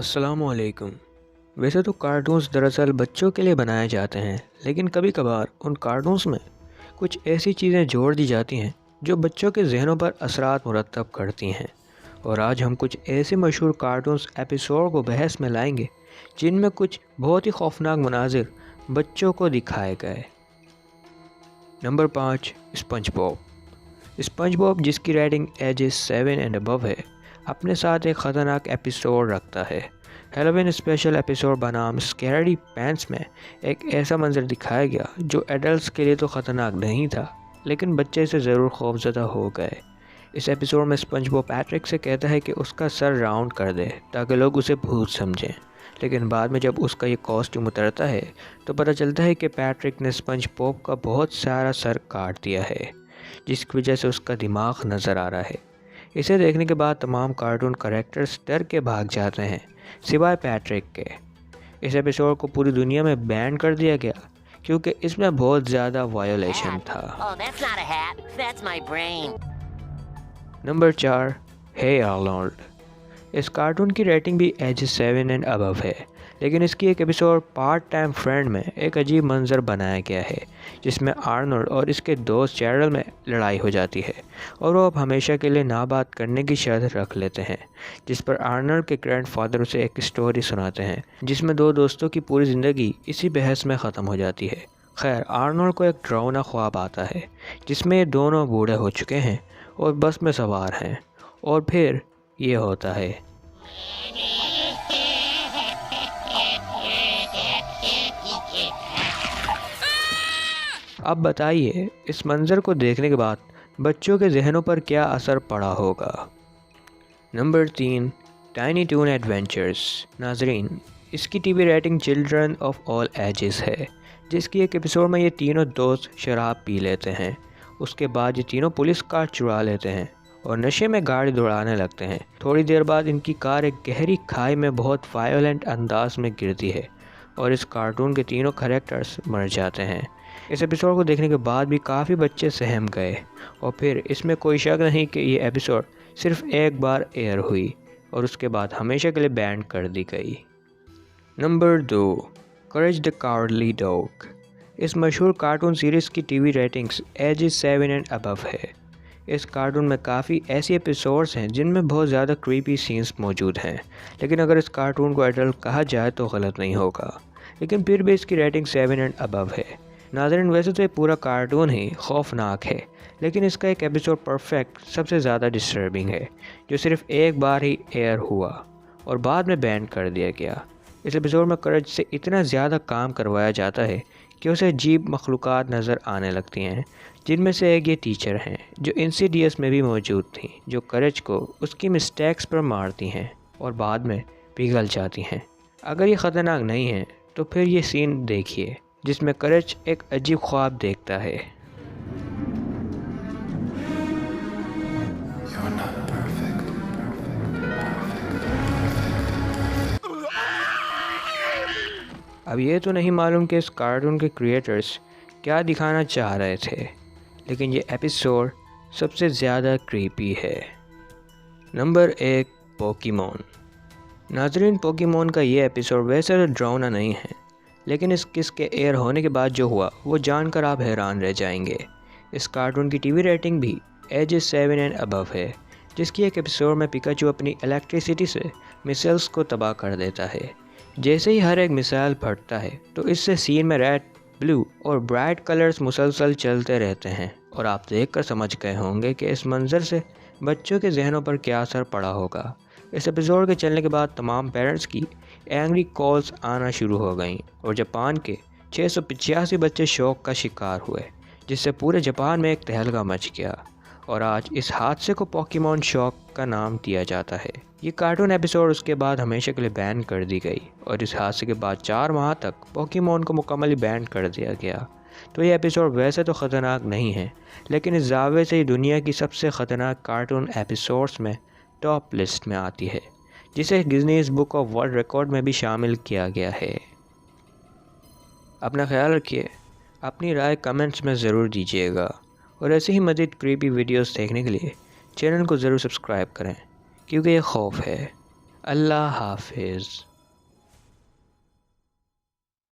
अस्सलामुअलैकुम। वैसे तो कार्टून्स दरअसल बच्चों के लिए बनाए जाते हैं, लेकिन कभी कभार उन कार्टून्स में कुछ ऐसी चीज़ें जोड़ दी जाती हैं जो बच्चों के जहनों पर असरात मुरतब करती हैं। और आज हम कुछ ऐसे मशहूर कार्टून्स एपिसोड को बहस में लाएंगे जिनमें कुछ बहुत ही खौफनाक मनाजिर बच्चों को दिखाए गए। Number 5, sponge Bob. Sponge Bob, जिसकी रेटिंग एजेस 7 एंड अबव है, अपने साथ एक ख़तरनाक एपिसोड रखता है। हेलोवीन स्पेशल एपिसोड बनाम स्कैरी पैंट्स में एक ऐसा मंजर दिखाया गया जो एडल्ट्स के लिए तो ख़तरनाक नहीं था, लेकिन बच्चे से ज़रूर खौफजदा हो गए। इस एपिसोड में स्पंज बॉब पैट्रिक से कहता है कि उसका सर राउंड कर दे ताकि लोग उसे भूत समझें, लेकिन बाद में जब उसका ये कॉस्ट्यूम उतरता है तो पता चलता है कि पैट्रिक ने स्पंज बॉब का बहुत सारा सर काट दिया है, जिसकी वजह से उसका दिमाग नज़र आ रहा है। इसे देखने के बाद तमाम कार्टून कैरेक्टर्स डर के भाग जाते हैं, सिवाय पैट्रिक के। इस एपिसोड को पूरी दुनिया में बैन कर दिया गया क्योंकि इसमें बहुत ज़्यादा वायोलेशन था। नंबर 4, हे आर्नोल्ड। इस कार्टून की रेटिंग भी एज 7 एंड अबव है, लेकिन इसकी एक एपिसोड पार्ट टाइम फ्रेंड में एक अजीब मंजर बनाया गया है जिसमें आर्नोल्ड और इसके दोस्त चैरल में लड़ाई हो जाती है और वो अब हमेशा के लिए ना बात करने की शर्त रख लेते हैं, जिस पर आर्नोल्ड के ग्रैंडफादर उसे एक स्टोरी सुनाते हैं जिसमें दो दोस्तों की पूरी ज़िंदगी इसी बहस में ख़त्म हो जाती है। खैर, आर्नोल्ड को एक डरावना ख्वाब आता है जिसमें ये दोनों बूढ़े हो चुके हैं और बस में सवार हैं, और फिर ये होता है। अब बताइए, इस मंज़र को देखने के बाद बच्चों के जहनों पर क्या असर पड़ा होगा। Number 3, tiny toon adventures. नाजरीन, इसकी TV rating children of all ages है, जिसकी एक एपिसोड में ये तीनों दोस्त शराब पी लेते हैं। उसके बाद ये तीनों पुलिस कार चुरा लेते हैं और नशे में गाड़ी दौड़ाने लगते हैं। थोड़ी देर बाद इनकी कार एक गहरी खाई में बहुत वायलेंट अंदाज में गिरती है और इस कार्टून के तीनों कैरेक्टर्स मर जाते हैं। इस एपिसोड को देखने के बाद भी काफ़ी बच्चे सहम गए और फिर इसमें कोई शक नहीं कि ये एपिसोड सिर्फ एक बार एयर हुई और उसके बाद हमेशा के लिए बैन कर दी गई। Number 2, courage the cowardly dog. इस मशहूर कार्टून सीरीज़ की TV ratings ages 7 and above है। इस कार्टून में काफ़ी ऐसी एपिसोड्स हैं जिनमें बहुत ज़्यादा क्रीपी सीन्स मौजूद हैं, लेकिन अगर इस कार्टून को एडल्ट कहा जाए तो गलत नहीं होगा, लेकिन फिर भी इसकी रेटिंग 7 एंड अबव है। नाज़रीन, वैसे तो ये पूरा कार्टून ही खौफनाक है, लेकिन इसका एक एपिसोड परफेक्ट सबसे ज़्यादा डिस्टर्बिंग है, जो सिर्फ एक बार ही एयर हुआ और बाद में बैन कर दिया गया। इस एपिसोड में करेज से इतना ज़्यादा काम करवाया जाता है कि उसे अजीब मखलूक़ात नज़र आने लगती हैं, जिनमें से एक ये टीचर हैं जो इंसीडियस में भी मौजूद थी, जो करेज को उसकी मिस्टेक्स पर मारती हैं और बाद में पिघल जाती हैं। अगर ये ख़तरनाक नहीं है तो फिर ये सीन देखिए जिसमें करेज एक अजीब ख्वाब देखता है। अब ये तो नहीं मालूम कि इस कार्टून के क्रिएटर्स क्या दिखाना चाह रहे थे, लेकिन ये एपिसोड सबसे ज़्यादा क्रीपी है। Number 1, Pokemon. नाजरीन, पोकेमॉन का ये एपिसोड वैसे तो डरावना नहीं है, लेकिन इस किस के एयर होने के बाद जो हुआ वो जानकर आप हैरान रह जाएंगे। इस कार्टून की टीवी रेटिंग भी एजेस 7 एंड अबव है, जिसकी एक एपिसोड में पिकाचू अपनी इलेक्ट्रिसिटी से मिसाइल्स को तबाह कर देता है। जैसे ही हर एक मिसाइल फटता है तो इससे सीन में रेड, ब्लू और ब्राइट कलर्स मुसलसल चलते रहते हैं, और आप देखकर समझ गए होंगे कि इस मंज़र से बच्चों के जहनों पर क्या असर पड़ा होगा। इस एपिसोड के चलने के बाद तमाम पेरेंट्स की एंग्री कॉल्स आना शुरू हो गईं और जापान के 685 बच्चे शौक का शिकार हुए, जिससे पूरे जापान में एक तहलका मच गया और आज इस हादसे को पोकेमॉन शॉक का नाम दिया जाता है। ये कार्टून एपिसोड उसके बाद हमेशा के लिए बैन कर दी गई और इस हादसे के बाद 4 माह तक पोकेमॉन को मुकम्मली बैन कर दिया गया। तो ये एपिसोड वैसे तो ख़तरनाक नहीं है, लेकिन इस जावे से ही दुनिया की सबसे ख़तरनाक कार्टून एपिसोड्स में टॉप लिस्ट में आती है, जिसे Guinness book of world record में भी शामिल किया गया है। अपना ख्याल रखिए, अपनी राय कमेंट्स में ज़रूर दीजिएगा और ऐसे ही मज़ीद क्रीपी वीडियोस देखने के लिए चैनल को ज़रूर सब्सक्राइब करें, क्योंकि ये खौफ है। अल्लाह हाफिज़।